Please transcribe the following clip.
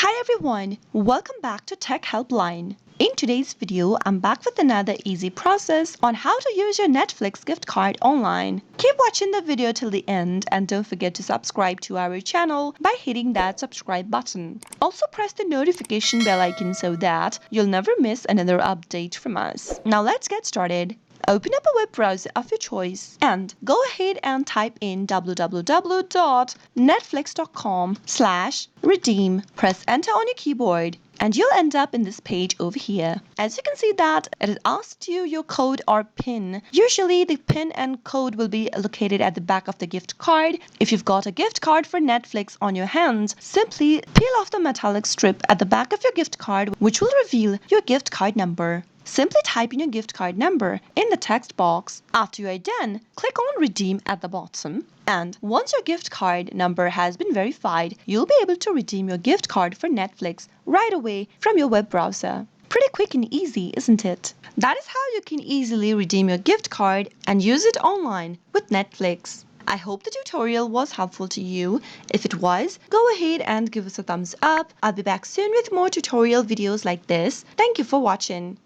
Hi everyone, welcome back to Tech Helpline. In today's video, I'm back with another easy process on how to use your Netflix gift card online. Keep watching the video till the end and don't forget to subscribe to our channel by hitting that subscribe button. Also press the notification bell icon so that you'll never miss another update from us. Now let's get started. Open up a web browser of your choice and go ahead and type in www.netflix.com/redeem. Press enter on your keyboard and you'll end up in this page over here. As you can see that it asks you your code or PIN. Usually the PIN and code will be located at the back of the gift card. If you've got a gift card for Netflix on your hands, simply peel off the metallic strip at the back of your gift card, which will reveal your gift card number. Simply type in your gift card number in the text box. After you are done, click on Redeem at the bottom. And once your gift card number has been verified, you'll be able to redeem your gift card for Netflix right away from your web browser. Pretty quick and easy, isn't it? That is how you can easily redeem your gift card and use it online with Netflix. I hope the tutorial was helpful to you. If it was, go ahead and give us a thumbs up. I'll be back soon with more tutorial videos like this. Thank you for watching.